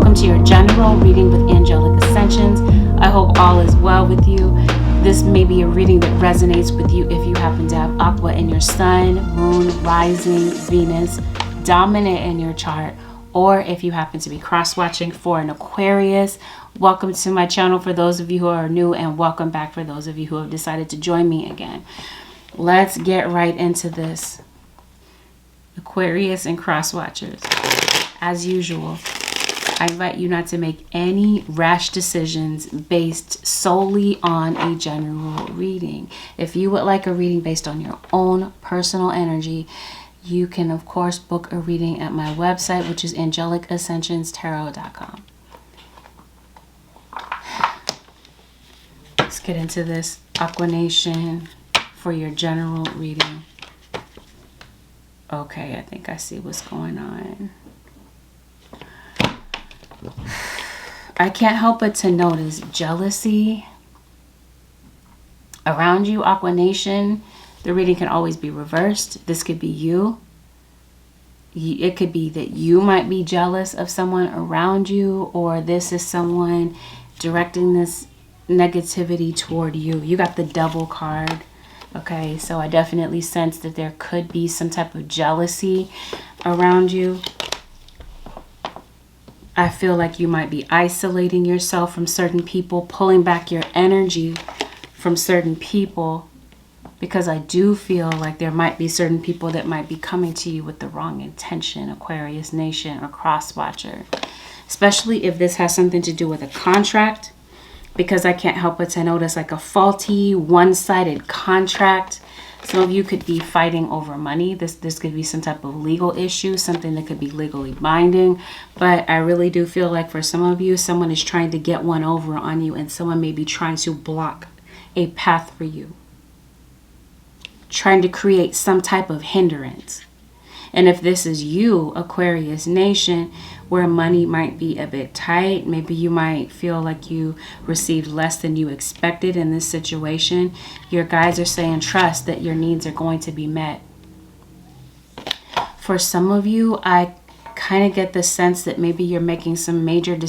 welcome to your general reading with Angelic Ascensions. I hope all is well with you. This may be a reading that resonates with you if you happen to have Aqua in your sun, moon, rising, Venus, dominant in your chart, or if you happen to be cross-watching for an Aquarius. Welcome to my channel for those of you who are new, and welcome back for those of you who have decided to join me again. Let's get right into this. Aquarius and cross-watchers. As usual, I invite you not to make any rash decisions based solely on a general reading. If you would like a reading based on your own personal energy, you can of course book a reading at my website, which is AngelicAscensionsTarot.com. Let's get into this, Aqua Nation, for your general reading. Okay, I think I see what's going on. I can't help but to notice jealousy around you, Aqua Nation. The reading can always be reversed. This could be you. It could be that you might be jealous of someone around you, or this is someone directing this negativity toward you. You got the Devil card. Okay, so I definitely sense that there could be some type of jealousy around you. I feel like you might be isolating yourself from certain people, pulling back your energy from certain people, because I do feel like there might be certain people that might be coming to you with the wrong intention, Aquarius Nation or cross-watcher. Especially if this has something to do with a contract, because I can't help but to notice like a faulty, one-sided contract. Some of you could be fighting over money. This could be some type of legal issue, something that could be legally binding. But I really do feel like for some of you, someone is trying to get one over on you, and someone may be trying to block a path for you, trying to create some type of hindrance. And if this is you, Aquarius Nation, where money might be a bit tight, maybe you might feel like you received less than you expected in this situation, your guides are saying trust that your needs are going to be met. For some of you, I kind of get the sense that maybe you're making some major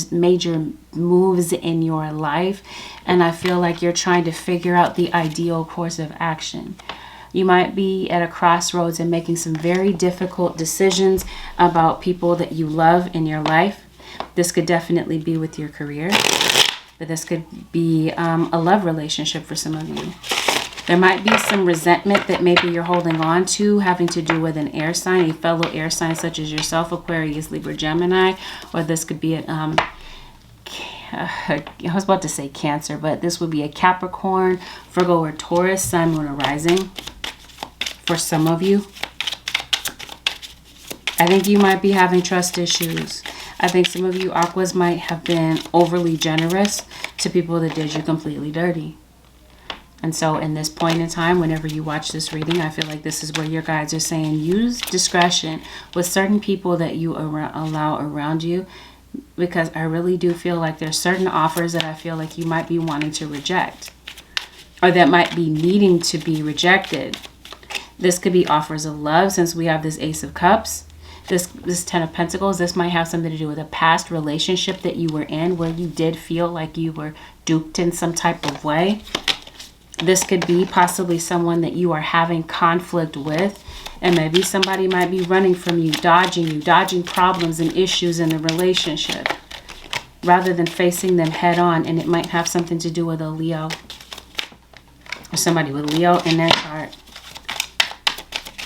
moves in your life, and I feel like you're trying to figure out the ideal course of action. You might be at a crossroads and making some very difficult decisions about people that you love in your life. This could definitely be with your career, but this could be a love relationship for some of you. There might be some resentment that maybe you're holding on to, having to do with an air sign, a fellow air sign such as yourself, Aquarius, Libra, Gemini, or this could be I was about to say Cancer, but this would be a Capricorn, Virgo, or Taurus, Sun, Moon, or Rising. For some of you, I think you might be having trust issues. I think some of you Aquas might have been overly generous to people that did you completely dirty. And so in this point in time, whenever you watch this reading, I feel like this is where your guides are saying use discretion with certain people that you allow around you, because I really do feel like there's certain offers that I feel like you might be wanting to reject, or that might be needing to be rejected. This could be offers of love, since we have this Ace of Cups. This Ten of Pentacles, this might have something to do with a past relationship that you were in where you did feel like you were duped in some type of way. This could be possibly someone that you are having conflict with, and maybe somebody might be running from you, dodging problems and issues in the relationship rather than facing them head on. And it might have something to do with a Leo, or somebody with Leo in their chart.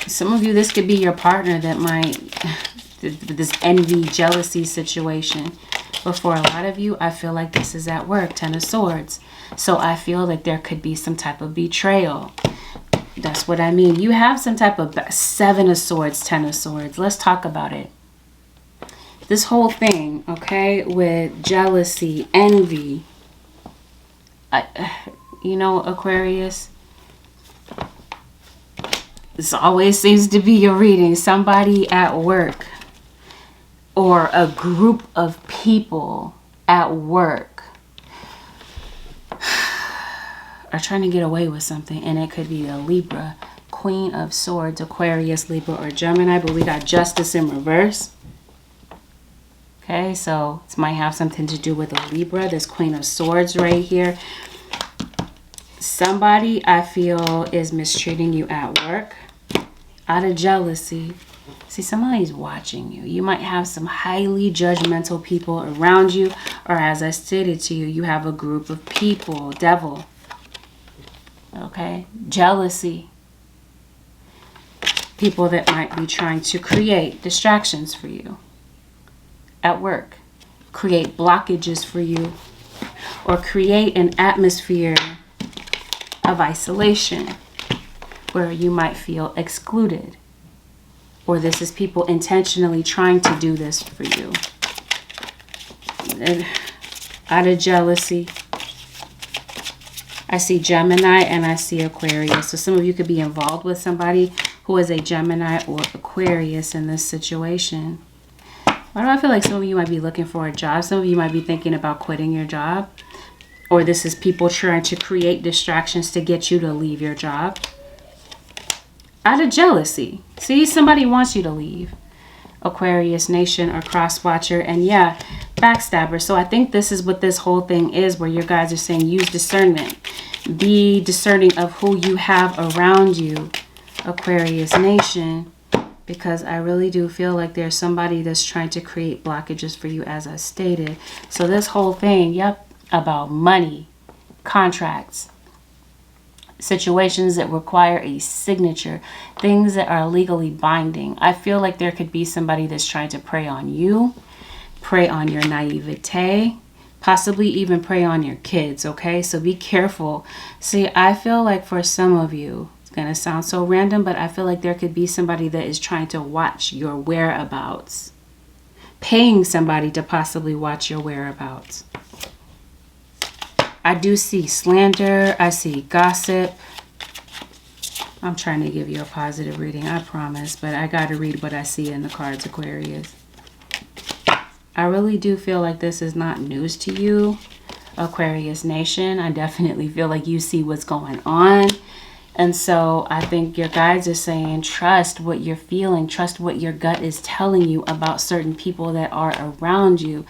Some of you, this could be your partner that might, this envy, jealousy situation. But for a lot of you, I feel like this is at work, Ten of Swords. So I feel like there could be some type of betrayal. That's what I mean. You have some type of Seven of Swords, Ten of Swords. Let's talk about it. This whole thing, okay, with jealousy, envy. You know, Aquarius, this always seems to be your reading. Somebody at work, or a group of people at work, are trying to get away with something. And it could be a Libra, Queen of Swords, Aquarius, Libra, or Gemini. But we got Justice in reverse. Okay, so this might have something to do with a Libra. This Queen of Swords right here. Somebody, I feel, is mistreating you at work out of jealousy. See, somebody's watching you. You might have some highly judgmental people around you. Or as I stated to you, you have a group of people. Devil. Okay? Jealousy. People that might be trying to create distractions for you at work. Create blockages for you. Or create an atmosphere of isolation where you might feel excluded. Or this is people intentionally trying to do this for you. And out of jealousy, I see Gemini and I see Aquarius. So some of you could be involved with somebody who is a Gemini or Aquarius in this situation. Why do I feel like some of you might be looking for a job? Some of you might be thinking about quitting your job. Or this is people trying to create distractions to get you to leave your job. Out of jealousy. See, somebody wants you to leave. Aquarius Nation or Cross Watcher. And yeah, backstabber. So I think this is what this whole thing is, where your guys are saying use discernment. Be discerning of who you have around you, Aquarius Nation. Because I really do feel like there's somebody that's trying to create blockages for you, as I stated. So this whole thing, yep, about money, contracts, situations that require a signature, things that are legally binding. I feel like there could be somebody that's trying to prey on you, prey on your naivete, possibly even prey on your kids, okay? So be careful. See, I feel like for some of you, it's going to sound so random, but I feel like there could be somebody that is trying to watch your whereabouts, paying somebody to possibly watch your whereabouts. I do see slander. I see gossip. I'm trying to give you a positive reading, I promise. But I got to read what I see in the cards, Aquarius. I really do feel like this is not news to you, Aquarius Nation. I definitely feel like you see what's going on. And so I think your guides are saying trust what you're feeling. Trust what your gut is telling you about certain people that are around you.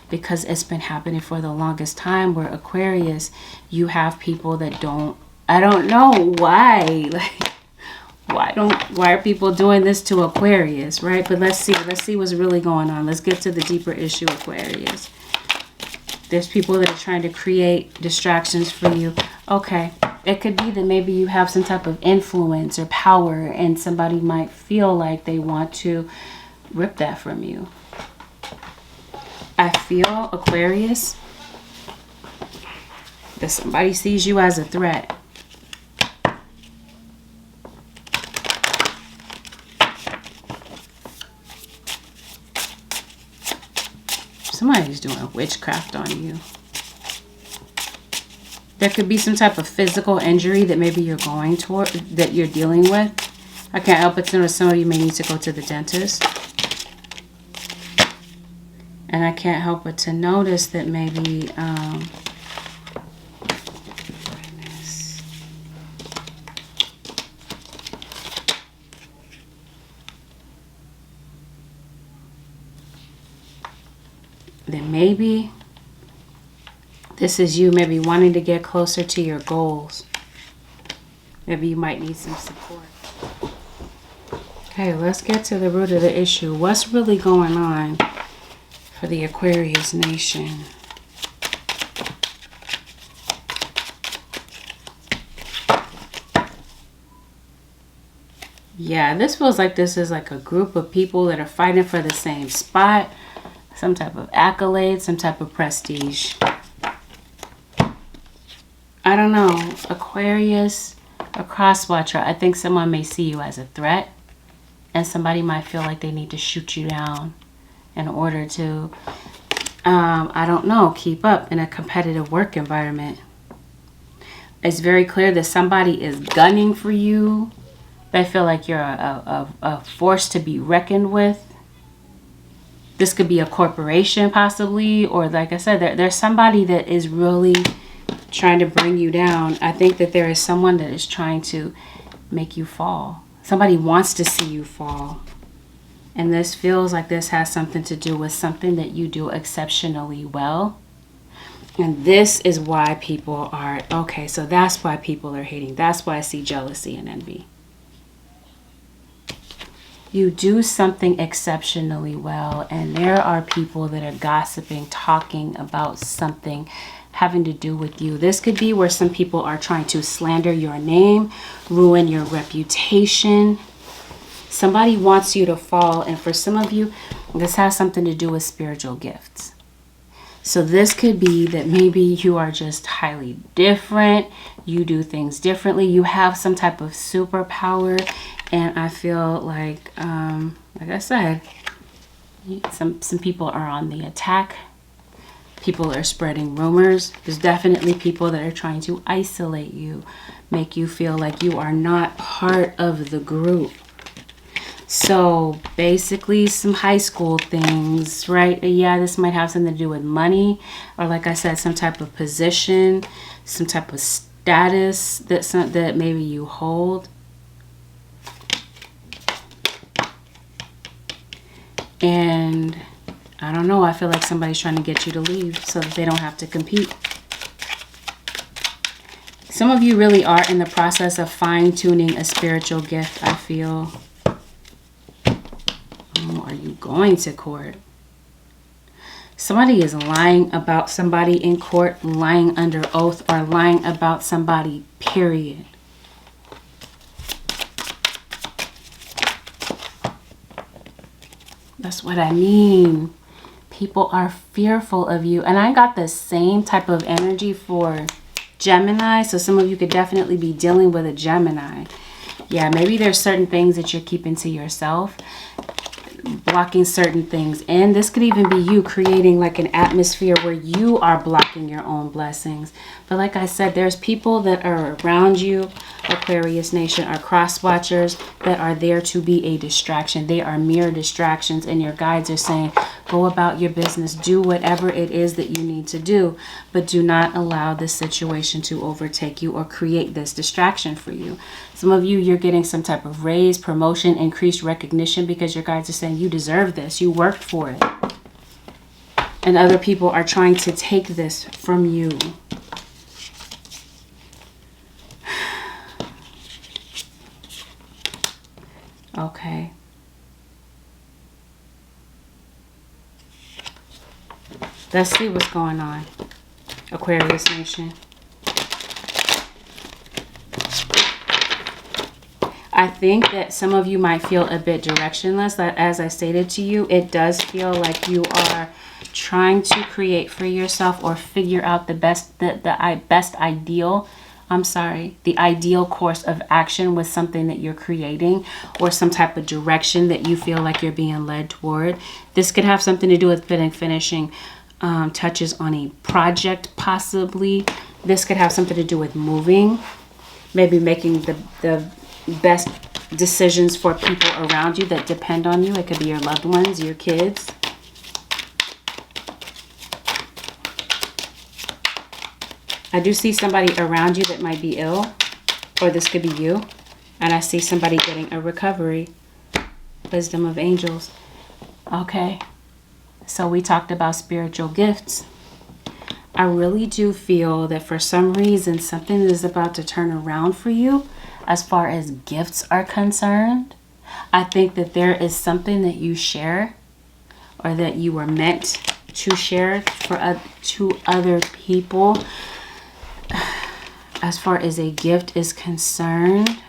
Because it's been happening for the longest time, where Aquarius, you have people that I don't know why. Like, why are people doing this to Aquarius, right? But let's see what's really going on. Let's get to the deeper issue, Aquarius. There's people that are trying to create distractions for you. Okay, it could be that maybe you have some type of influence or power, and somebody might feel like they want to rip that from you. I feel, Aquarius, that somebody sees you as a threat. Somebody's doing witchcraft on you. There could be some type of physical injury that maybe you're going toward, that you're dealing with. I can't help but to know some of you may need to go to the dentist. And I can't help but to notice that maybe, that maybe this is you maybe wanting to get closer to your goals. Maybe you might need some support. Okay, let's get to the root of the issue. What's really going on for the Aquarius Nation? Yeah, this feels like this is like a group of people that are fighting for the same spot. Some type of accolade, some type of prestige. I don't know. Aquarius, a cross-watcher. I think someone may see you as a threat. And somebody might feel like they need to shoot you down in order to, I don't know, keep up in a competitive work environment. It's very clear that somebody is gunning for you. They feel like you're a force to be reckoned with. This could be a corporation possibly, or like I said, there's somebody that is really trying to bring you down. I think that there is someone that is trying to make you fall. Somebody wants to see you fall. And this feels like this has something to do with something that you do exceptionally well. And this is why people are, okay, so that's why people are hating. That's why I see jealousy and envy. You do something exceptionally well, and there are people that are gossiping, talking about something having to do with you. This could be where some people are trying to slander your name, ruin your reputation. Somebody wants you to fall, and for some of you, this has something to do with spiritual gifts. So this could be that maybe you are just highly different. You do things differently. You have some type of superpower. And I feel like I said, some people are on the attack. People are spreading rumors. There's definitely people that are trying to isolate you, make you feel like you are not part of the group. So basically some high school things, right? Yeah, this might have something to do with money, or like I said, some type of position, some type of status that maybe you hold. And I don't know, I feel like somebody's trying to get you to leave so that they don't have to compete. Some of you really are in the process of fine-tuning a spiritual gift, I feel. Are you going to court? Somebody is lying about somebody in court, lying under oath, or lying about somebody, period. That's what I mean. People are fearful of you. And I got the same type of energy for Gemini. So some of you could definitely be dealing with a Gemini. Yeah, maybe there's certain things that you're keeping to yourself, blocking certain things. And this could even be you creating like an atmosphere where you are blocking your own blessings. But like I said, there's people that are around you, Aquarius Nation, are cross watchers that are there to be a distraction. They are mere distractions, and your guides are saying, go about your business, do whatever it is that you need to do, but do not allow this situation to overtake you or create this distraction for you. Some of you, you're getting some type of raise, promotion, increased recognition because your guides are saying you deserve this, you worked for it. And other people are trying to take this from you. Okay. Let's see what's going on, Aquarius Nation. I think that some of you might feel a bit directionless. That, as I stated to you, it does feel like you are trying to create for yourself or figure out the ideal course of action with something that you're creating, or some type of direction that you feel like you're being led toward. This could have something to do with finishing touches on a project, possibly. This could have something to do with moving, maybe making the best decisions for people around you that depend on you. It could be your loved ones, your kids. I do see somebody around you that might be ill, or this could be you. And I see somebody getting a recovery. Wisdom of angels. Okay. So we talked about spiritual gifts. I really do feel that for some reason, something is about to turn around for you as far as gifts are concerned. I think that there is something that you share, or that you were meant to share to other people. As far as a gift is concerned,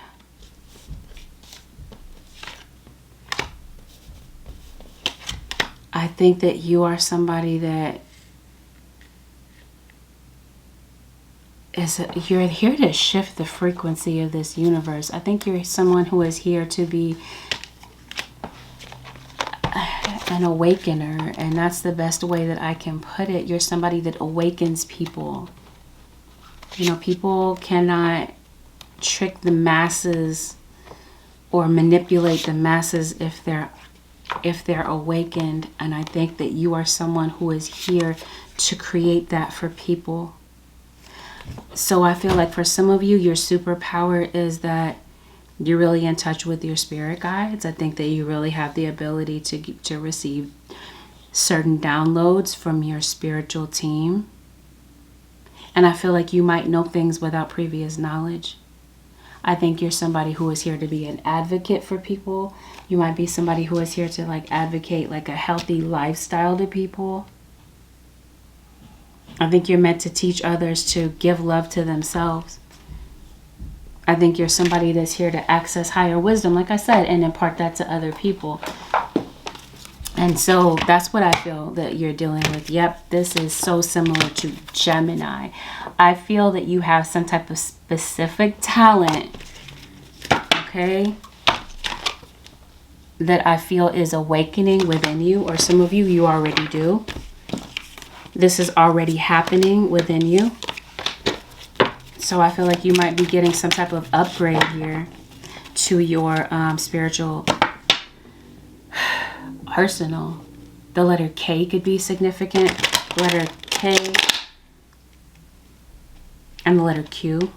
I think that you are somebody that you're here to shift the frequency of this universe. I think you're someone who is here to be an awakener, and that's the best way that I can put it. You're somebody that awakens people. You know, people cannot trick the masses or manipulate the masses if they're awakened. And I think that you are someone who is here to create that for people. So I feel like for some of you, your superpower is that You're really in touch with your spirit guides. I think that you really have the ability to receive certain downloads from your spiritual team. And I feel like you might know things without previous knowledge. I think you're somebody who is here to be an advocate for people. You might be somebody who is here to like advocate like a healthy lifestyle to people. I think you're meant to teach others to give love to themselves. I think you're somebody that's here to access higher wisdom, like I said, and impart that to other people. And so that's what I feel that you're dealing with. Yep, this is so similar to Gemini. I feel that you have some type of specific talent, okay, that I feel is awakening within you, or some of you, you already do. This is already happening within you. So I feel like you might be getting some type of upgrade here to your spiritual arsenal. The letter K could be significant. The letter K and the letter Q.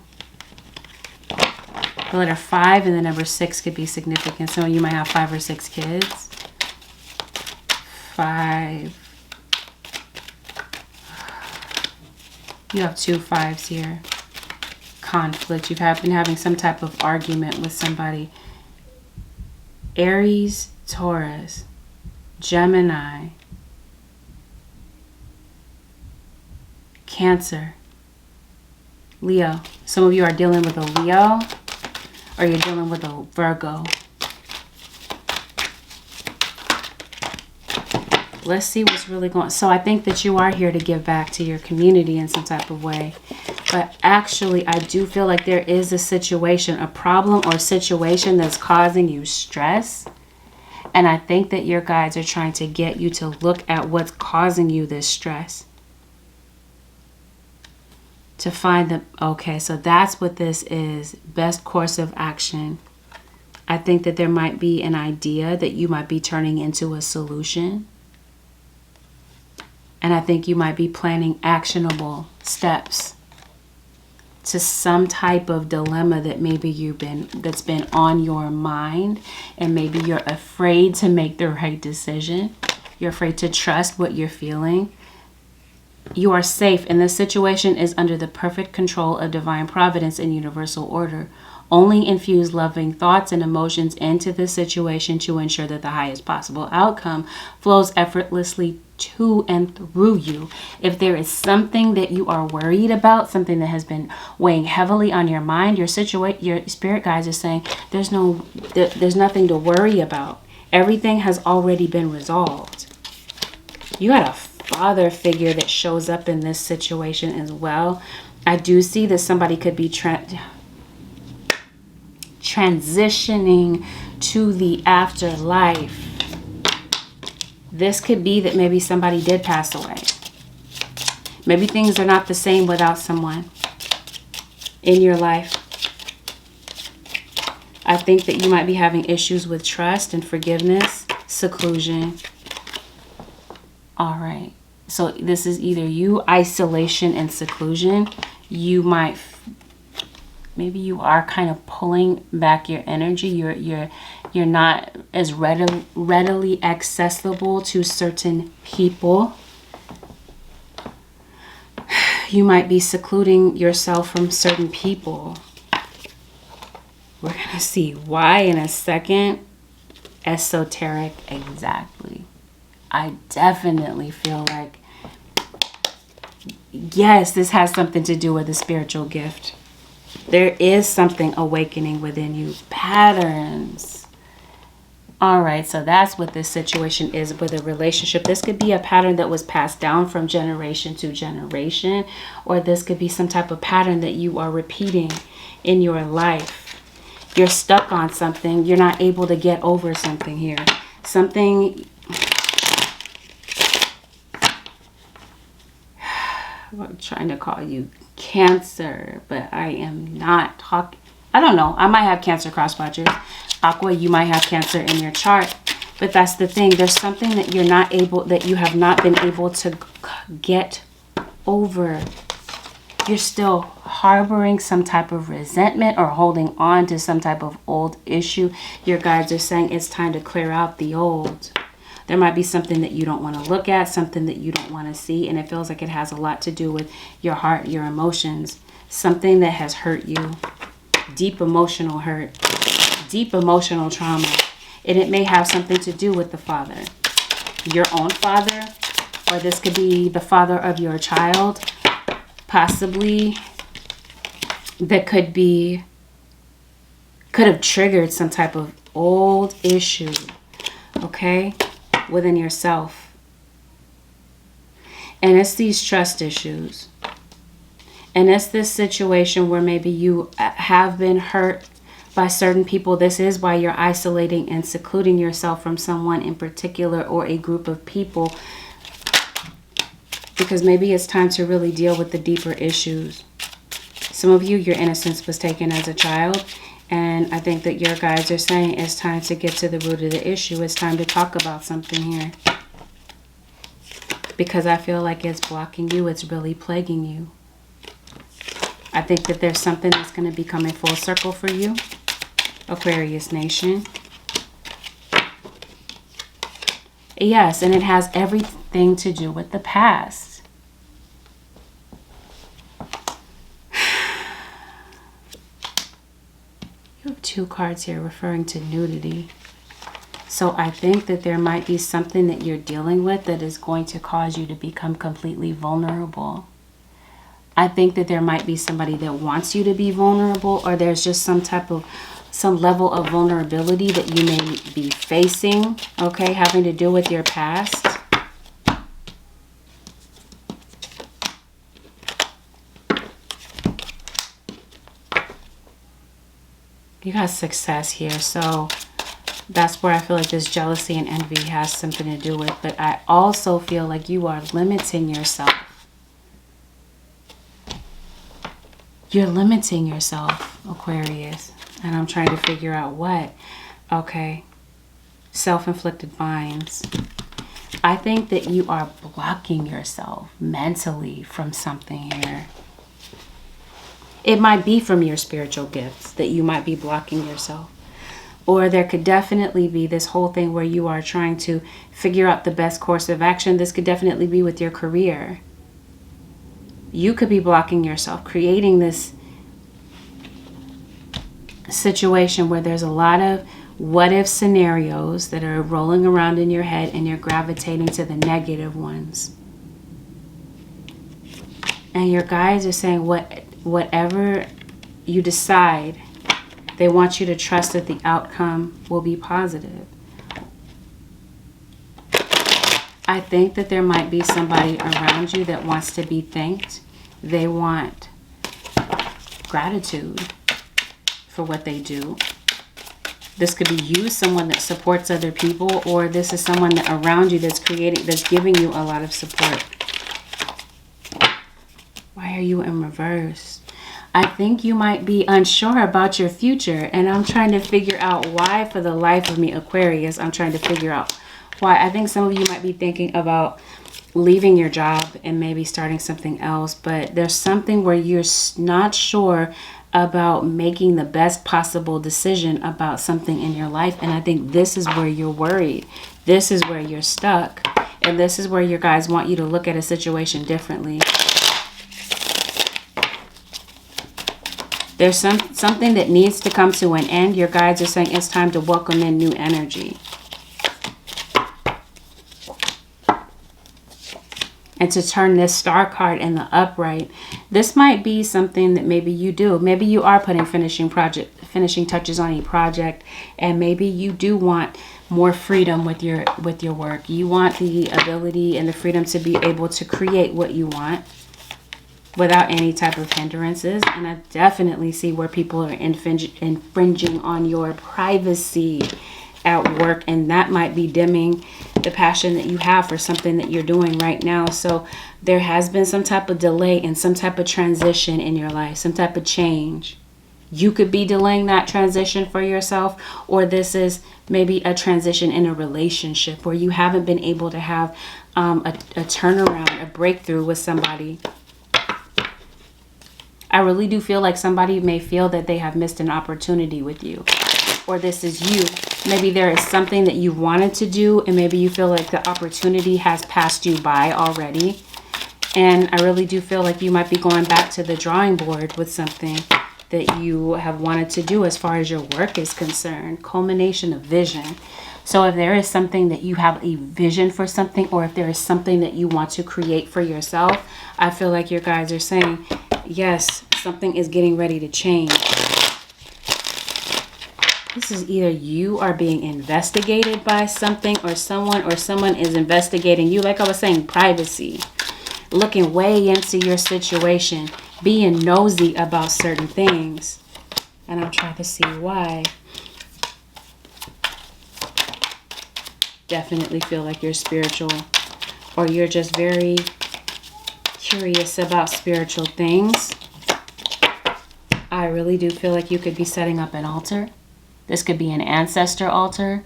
The letter 5 and the number 6 could be significant. So you might have 5 or 6 kids. 5. You have 2 5s here. Conflict. You've been having some type of argument with somebody. Aries, Taurus, Gemini, Cancer, Leo. Some of you are dealing with a Leo, or you're dealing with a Virgo. Let's see what's really going on. So I think that you are here to give back to your community in some type of way. But actually, I do feel like there is a situation, a problem or situation that's causing you stress. And I think that your guides are trying to get you to look at what's causing you this stress. To find the, okay, so that's what this is. Best course of action. I think that there might be an idea that you might be turning into a solution. And I think you might be planning actionable steps to some type of dilemma that maybe that's been on your mind, and maybe you're afraid to make the right decision. You're afraid to trust what you're feeling. You are safe, and this situation is under the perfect control of divine providence and universal order. Only infuse loving thoughts and emotions into the situation to ensure that the highest possible outcome flows effortlessly to and through you. If there is something that you are worried about, something that has been weighing heavily on your mind, your spirit guides are saying there's nothing to worry about. Everything has already been resolved. You got a father figure that shows up in this situation as well. I do see that somebody could be transitioning to the afterlife. This could be that maybe somebody did pass away. Maybe things are not the same without someone in your life. I think that you might be having issues with trust and forgiveness, seclusion. All right. So this is either you, isolation and seclusion. You might, maybe you are kind of pulling back your energy. You're not as readily accessible to certain people. You might be secluding yourself from certain people. We're going to see why in a second. Esoteric, exactly. I definitely feel like, yes, this has something to do with a spiritual gift. There is something awakening within you. Patterns. All right, so that's what this situation is with a relationship. This could be a pattern that was passed down from generation to generation, or this could be some type of pattern that you are repeating in your life. You're stuck on something. You're not able to get over something here. Something... I'm trying to call you Cancer, but I am not talking. I don't know. I might have Cancer cross-watchers. Aqua, you might have Cancer in your chart. But that's the thing. There's something that you have not been able to get over. You're still harboring some type of resentment or holding on to some type of old issue, your guides are saying it's time to clear out the old. There might be something that you don't want to look at, something that you don't want to see, and it feels like it has a lot to do with your heart, your emotions, something that has hurt you, deep emotional hurt, deep emotional trauma. And it may have something to do with the father, your own father, or this could be the father of your child, possibly, that could have triggered some type of old issue, okay, within yourself. And it's these trust issues. And it's this situation where maybe you have been hurt by certain people. This is why you're isolating and secluding yourself from someone in particular or a group of people. Because maybe it's time to really deal with the deeper issues. Some of you, your innocence was taken as a child. And I think that your guides are saying it's time to get to the root of the issue. It's time to talk about something here. Because I feel like it's blocking you. It's really plaguing you. I think that there's something that's going to be coming full circle for you, Aquarius Nation. Yes, and it has everything to do with the past. You have 2 cards here referring to nudity. So I think that there might be something that you're dealing with that is going to cause you to become completely vulnerable. I think that there might be somebody that wants you to be vulnerable, or there's just some level of vulnerability that you may be facing, okay, having to do with your past. You got success here, so that's where I feel like this jealousy and envy has something to do with. But I also feel like you are limiting yourself. You're limiting yourself, Aquarius. And I'm trying to figure out what. Okay. Self-inflicted binds. I think that you are blocking yourself mentally from something here. It might be from your spiritual gifts that you might be blocking yourself. Or there could definitely be this whole thing where you are trying to figure out the best course of action. This could definitely be with your career. You could be blocking yourself, creating this situation where there's a lot of what-if scenarios that are rolling around in your head and you're gravitating to the negative ones. And your guides are saying whatever you decide, they want you to trust that the outcome will be positive. I think that there might be somebody around you that wants to be thanked. They want gratitude for what they do. This could be you, someone that supports other people, or this is someone that around you that's giving you a lot of support. Why are you in reverse? I think you might be unsure about your future, and I'm trying to figure out why. For the life of me, Aquarius, I'm trying to figure out why. I think some of you might be thinking about leaving your job and maybe starting something else, but there's something where you're not sure about making the best possible decision about something in your life. And I think this is where you're worried. This is where you're stuck. And this is where your guys want you to look at a situation differently. There's something that needs to come to an end. Your guides are saying it's time to welcome in new energy. And to turn this star card in the upright. This might be something that maybe you do. Maybe you are putting finishing touches on a project, and maybe you do want more freedom with your work. You want the ability and the freedom to be able to create what you want without any type of hindrances. And I definitely see where people are infringing on your privacy at work, and that might be dimming the passion that you have for something that you're doing right now. So there has been some type of delay and some type of transition in your life, some type of change. You could be delaying that transition for yourself, or this is maybe a transition in a relationship where you haven't been able to have a turnaround, a breakthrough with somebody. I really do feel like somebody may feel that they have missed an opportunity with you, or this is you. Maybe there is something that you wanted to do, and maybe you feel like the opportunity has passed you by already. And I really do feel like you might be going back to the drawing board with something that you have wanted to do as far as your work is concerned. Culmination of vision. So if there is something that you have a vision for something, or if there is something that you want to create for yourself, I feel like your guides are saying, yes, something is getting ready to change. This is either you are being investigated by something, or someone is investigating you. Like I was saying, privacy. Looking way into your situation, being nosy about certain things. And I'm trying to see why. Definitely feel like you're spiritual, or you're just very curious about spiritual things. I really do feel like you could be setting up an altar. This could be an ancestor altar.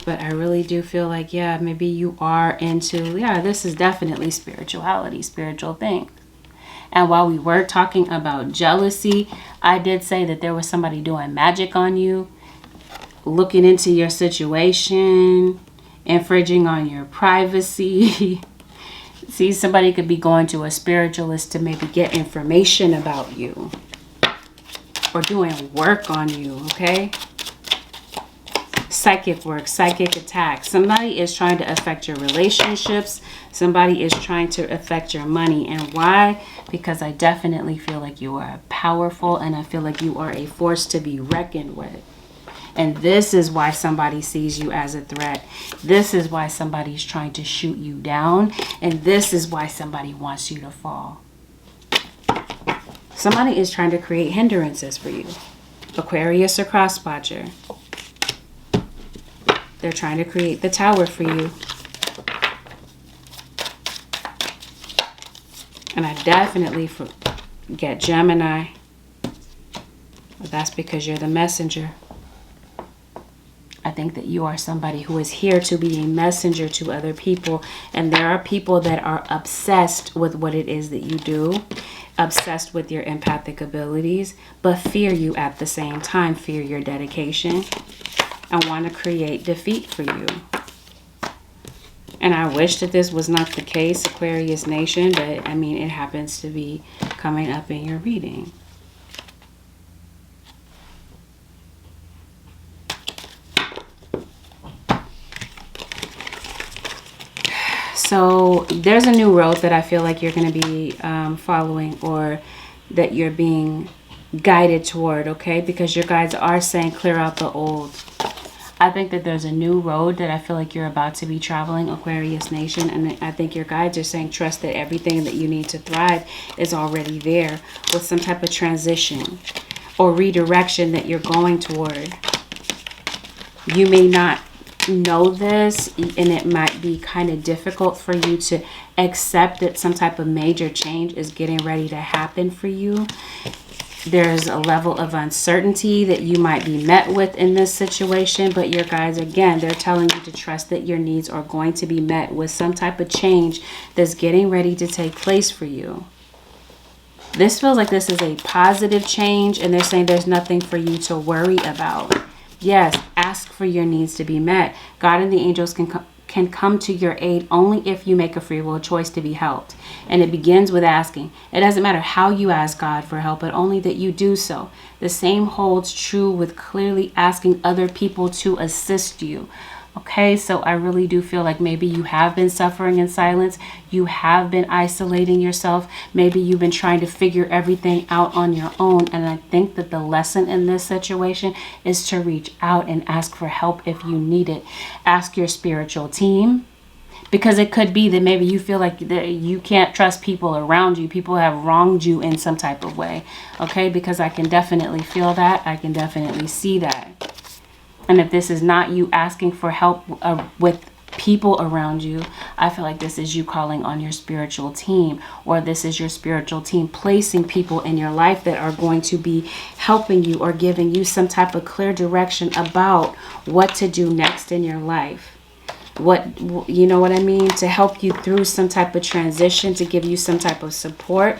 But I really do feel like, yeah, maybe you are into, yeah, this is definitely spirituality, spiritual thing. And while we were talking about jealousy, I did say that there was somebody doing magic on you, looking into your situation, infringing on your privacy. See, somebody could be going to a spiritualist to maybe get information about you, or doing work on you, okay? Psychic work, psychic attacks. Somebody is trying to affect your relationships. Somebody is trying to affect your money. And why? Because I definitely feel like you are powerful, and I feel like you are a force to be reckoned with. And this is why somebody sees you as a threat. This is why somebody's trying to shoot you down. And this is why somebody wants you to fall. Somebody is trying to create hindrances for you. Aquarius or cross-watcher. They're trying to create the tower for you. And I definitely get Gemini. But that's because you're the messenger. I think that you are somebody who is here to be a messenger to other people. And there are people that are obsessed with what it is that you do. Obsessed with your empathic abilities. But fear you at the same time. Fear your dedication. I want to create defeat for you. And I wish that this was not the case, Aquarius Nation, but I mean, it happens to be coming up in your reading. So there's a new road that I feel like you're going to be following, or that you're being guided toward, okay? Because your guides are saying clear out the old. I think that there's a new road that I feel like you're about to be traveling, Aquarius Nation. And I think your guides are saying trust that everything that you need to thrive is already there, with some type of transition or redirection that you're going toward. You may not know this, and it might be kind of difficult for you to accept that some type of major change is getting ready to happen for you. There's a level of uncertainty that you might be met with in this situation, but your guides, again, they're telling you to trust that your needs are going to be met with some type of change that's getting ready to take place for you. This feels like this is a positive change, and they're saying there's nothing for you to worry about. Yes, ask for your needs to be met. God and the angels can come to your aid only if you make a free will choice to be helped. And it begins with asking. It doesn't matter how you ask God for help, but only that you do so. The same holds true with clearly asking other people to assist you. Okay, so I really do feel like maybe you have been suffering in silence. You have been isolating yourself. Maybe you've been trying to figure everything out on your own. And I think that the lesson in this situation is to reach out and ask for help if you need it. Ask your spiritual team. Because it could be that maybe you feel like that you can't trust people around you. People have wronged you in some type of way. Okay, because I can definitely feel that. I can definitely see that. And if this is not you asking for help with people around you, I feel like this is you calling on your spiritual team, or this is your spiritual team placing people in your life that are going to be helping you or giving you some type of clear direction about what to do next in your life. What, you know what I mean? To help you through some type of transition, to give you some type of support.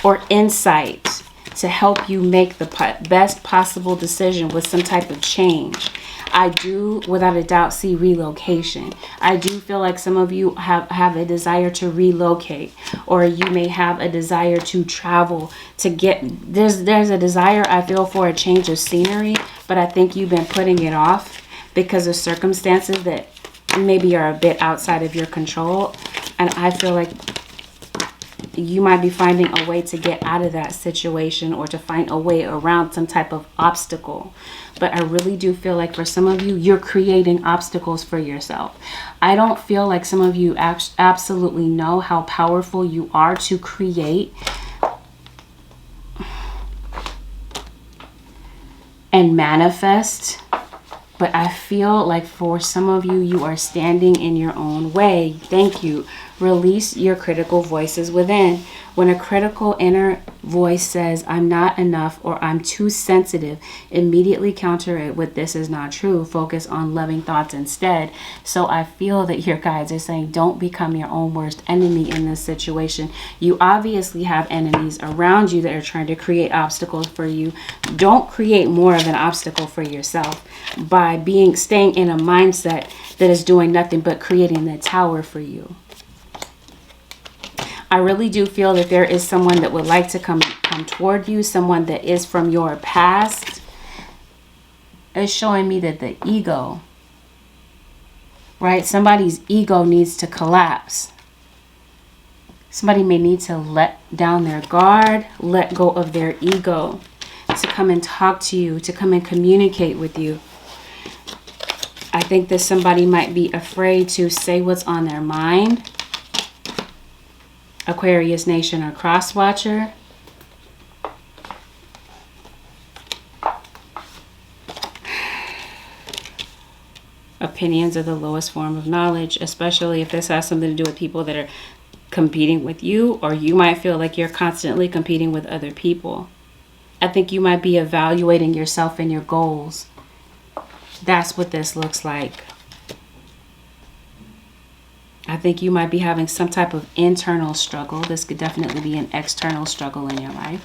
or insight to help you make the best possible decision with some type of change. I do, without a doubt, see relocation. I do feel like some of you have a desire to relocate, or you may have a desire to travel, to get, there's a desire, I feel, for a change of scenery, but I think you've been putting it off because of circumstances that maybe are a bit outside of your control. And I feel like you might be finding a way to get out of that situation, or to find a way around some type of obstacle. But I really do feel like for some of you, you're creating obstacles for yourself. I don't feel like some of you absolutely know how powerful you are to create and manifest. But I feel like for some of you, you are standing in your own way. Thank you. Release your critical voices within. When a critical inner voice says, I'm not enough, or I'm too sensitive, immediately counter it with, this is not true. Focus on loving thoughts instead. So I feel that your guides are saying, don't become your own worst enemy in this situation. You obviously have enemies around you that are trying to create obstacles for you. Don't create more of an obstacle for yourself by staying in a mindset that is doing nothing but creating the tower for you. I really do feel that there is someone that would like to come toward you, someone that is from your past. It's showing me that the ego, right? Somebody's ego needs to collapse. Somebody may need to let down their guard, let go of their ego, to come and talk to you, to come and communicate with you. I think that somebody might be afraid to say what's on their mind. Aquarius Nation or Cross Watcher. Opinions are the lowest form of knowledge, especially if this has something to do with people that are competing with you, or you might feel like you're constantly competing with other people. I think you might be evaluating yourself and your goals. That's what this looks like. I think you might be having some type of internal struggle. This could definitely be an external struggle in your life.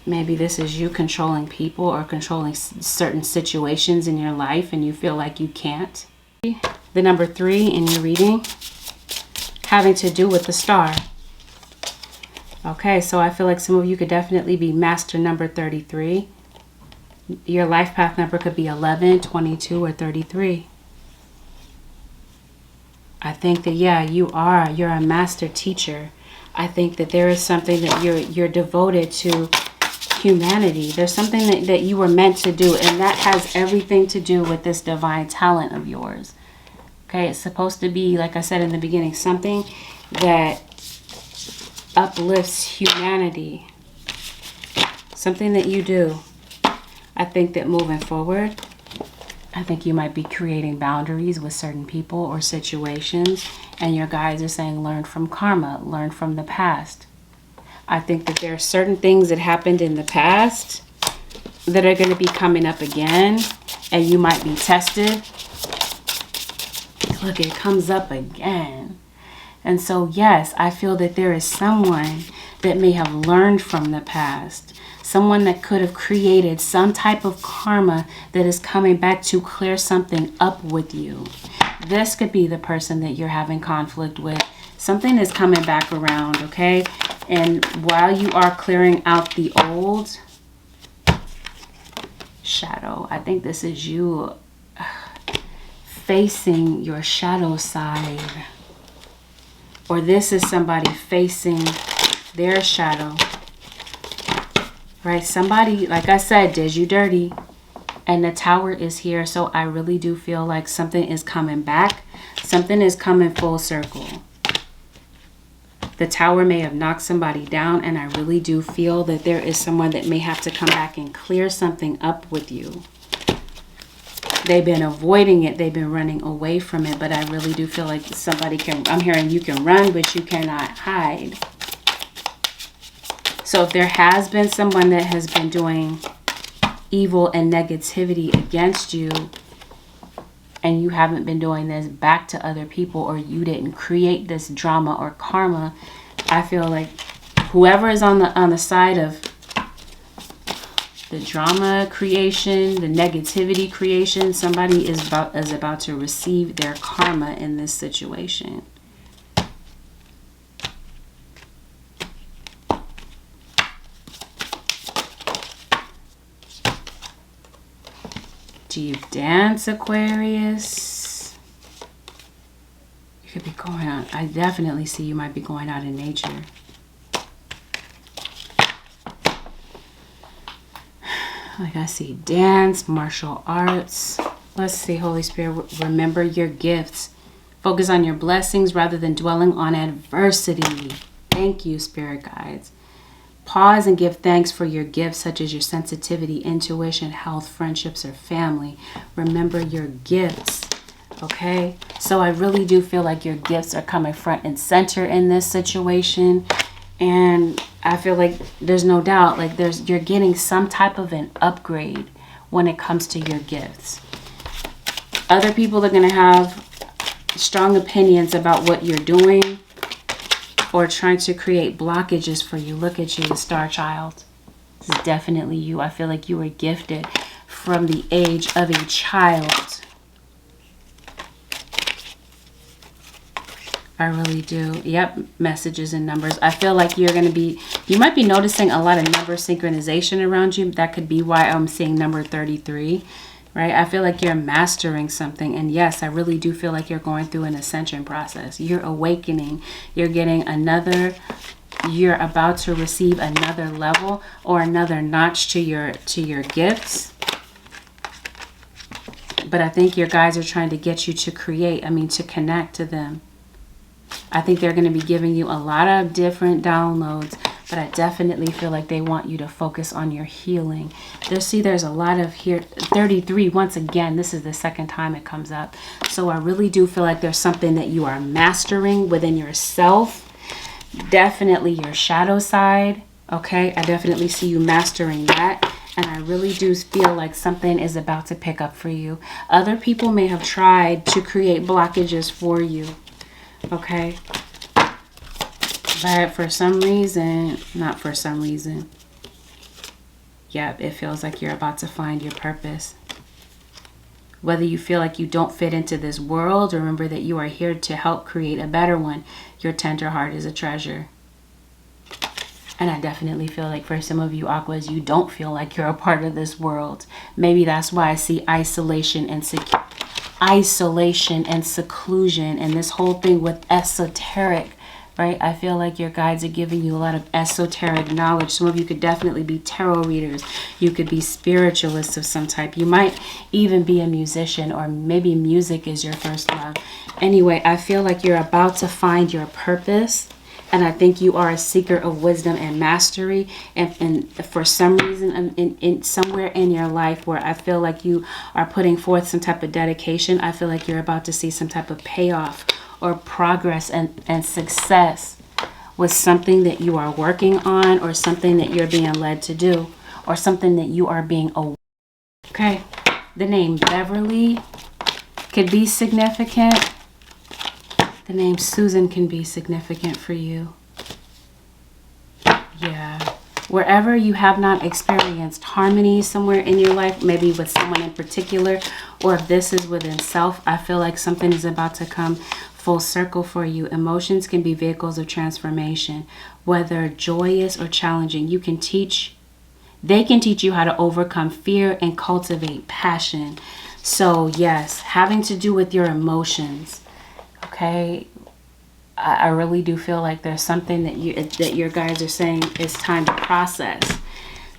Maybe this is you controlling people or controlling certain situations in your life, and you feel like you can't. The number 3 in your reading, having to do with the star. Okay, so I feel like some of you could definitely be master number 33. Your life path number could be 11, 22, or 33. I think that, yeah, you're a master teacher. I think that there is something that you're devoted to humanity. There's something that you were meant to do, and that has everything to do with this divine talent of yours. Okay, it's supposed to be, like I said in the beginning, something that uplifts humanity. Something that you do. I think that moving forward, I think you might be creating boundaries with certain people or situations, and your guides are saying, learn from karma, learn from the past. I think that there are certain things that happened in the past that are going to be coming up again, and you might be tested. Look, it comes up again. And so, yes, I feel that there is someone that may have learned from the past. Someone that could have created some type of karma that is coming back to clear something up with you. This could be the person that you're having conflict with. Something is coming back around, okay? And while you are clearing out the old shadow, I think this is you facing your shadow side. Or this is somebody facing their shadow. Right? Somebody, like I said, did you dirty. And the tower is here. So I really do feel like something is coming back. Something is coming full circle. The tower may have knocked somebody down. And I really do feel that there is someone that may have to come back and clear something up with you. They've been avoiding it. They've been running away from it. But I really do feel like somebody can, I'm hearing you can run, but you cannot hide. So if there has been someone that has been doing evil and negativity against you, and you haven't been doing this back to other people, or you didn't create this drama or karma, I feel like whoever is on the side of the drama creation, the negativity creation, somebody is about to receive their karma in this situation. Do you dance, Aquarius? You could be going on. I definitely see you might be going out in nature. Like I see dance, martial arts. Let's see, Holy Spirit, remember your gifts. Focus on your blessings rather than dwelling on adversity. Thank you, Spirit guides. Pause and give thanks for your gifts, such as your sensitivity, intuition, health, friendships, or family. Remember your gifts, okay? So I really do feel like your gifts are coming front and center in this situation. And I feel like there's no doubt, like you're getting some type of an upgrade when it comes to your gifts. Other people are going to have strong opinions about what you're doing, or trying to create blockages for you. Look at you, the star child. This is definitely you. I feel like you were gifted from the age of a child. I really do. Yep, messages and numbers. I feel like you might be noticing a lot of number synchronization around you. That could be why I'm seeing number 33. Right? I feel like you're mastering something. And yes, I really do feel like you're going through an ascension process. You're awakening. You're about to receive another level or another notch to your gifts. But I think your guides are trying to get you to to connect to them. I think they're going to be giving you a lot of different downloads. But I definitely feel like they want you to focus on your healing. There's a lot of here. 33, once again, this is the second time it comes up. So I really do feel like there's something that you are mastering within yourself. Definitely your shadow side. Okay, I definitely see you mastering that. And I really do feel like something is about to pick up for you. Other people may have tried to create blockages for you. Okay. But for some reason, yep, it feels like you're about to find your purpose. Whether you feel like you don't fit into this world, remember that you are here to help create a better one. Your tender heart is a treasure. And I definitely feel like for some of you Aquas, you don't feel like you're a part of this world. Maybe that's why I see isolation and seclusion and this whole thing with esoteric. Right? I feel like your guides are giving you a lot of esoteric knowledge. Some of you could definitely be tarot readers. You could be spiritualists of some type. You might even be a musician, or maybe music is your first love. Anyway, I feel like you're about to find your purpose. And I think you are a seeker of wisdom and mastery. And for some reason, in somewhere in your life where I feel like you are putting forth some type of dedication, I feel like you're about to see some type of payoff or progress and success with something that you are working on, or something that you're being led to do, or something that you are being aware. Okay, the name Beverly could be significant. The name Susan can be significant for you. Yeah. Wherever you have not experienced harmony somewhere in your life, maybe with someone in particular, or if this is within self, I feel like something is about to come full circle for you. Emotions can be vehicles of transformation, whether joyous or challenging. They can teach you how to overcome fear and cultivate passion. So yes, having to do with your emotions. Okay, I really do feel like there's something that your guides are saying it's time to process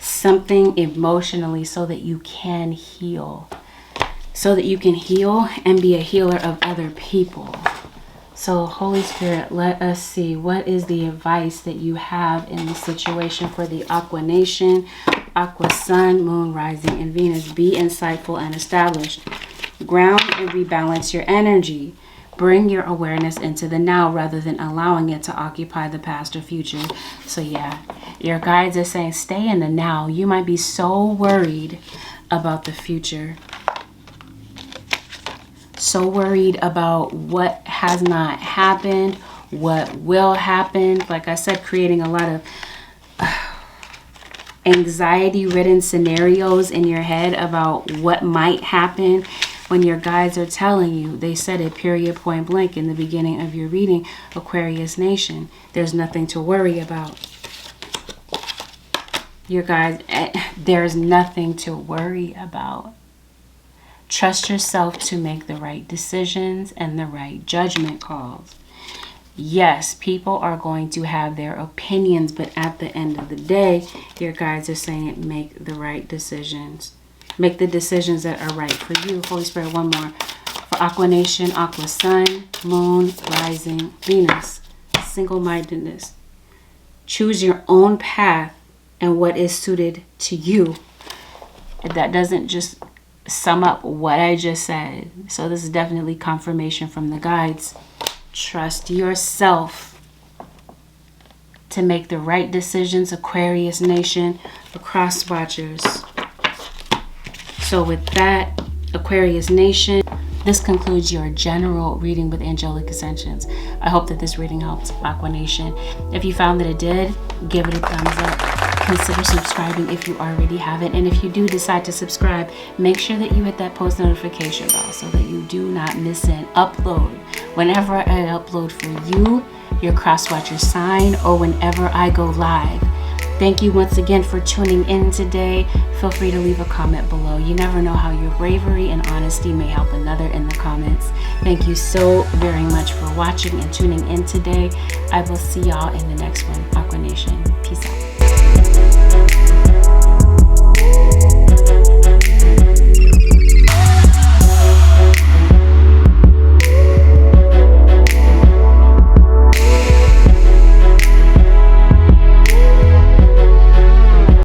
something emotionally, so that you can heal, and be a healer of other people. So Holy Spirit, let us see, what is the advice that you have in this situation for the Aqua Nation, Aqua Sun, Moon, Rising, and Venus? Be insightful and established. Ground and rebalance your energy. Bring your awareness into the now rather than allowing it to occupy the past or future. So yeah, your guides are saying stay in the now. You might be so worried about the future. so worried about what has not happened, what will happen. Like I said, creating a lot of anxiety-ridden scenarios in your head about what might happen, when your guides are telling you, they said it period point blank in the beginning of your reading, Aquarius Nation, there's nothing to worry about. Your guys, there's nothing to worry about. Trust yourself to make the right decisions and the right judgment calls. Yes, people are going to have their opinions, but at the end of the day, your guides are saying make the right decisions. Make the decisions that are right for you. Holy Spirit, one more. For Aqua Nation, Aqua Sun, Moon, Rising, Venus. Single-mindedness. Choose your own path and what is suited to you. That doesn't just sum up what I just said. So this is definitely confirmation from the guides. Trust yourself to make the right decisions, Aquarius Nation, the cross watchers. So with that, Aquarius Nation, this concludes your general reading with Angelic Ascensions. I hope that this reading helped, Aqua Nation. If you found that it did, give it a thumbs up. Consider subscribing if you already haven't. And if you do decide to subscribe, make sure that you hit that post notification bell so that you do not miss an upload. Whenever I upload for you, your crosswatcher sign, or whenever I go live. Thank you once again for tuning in today. Feel free to leave a comment below. You never know how your bravery and honesty may help another in the comments. Thank you so very much for watching and tuning in today. I will see y'all in the next one, Aqua Nation.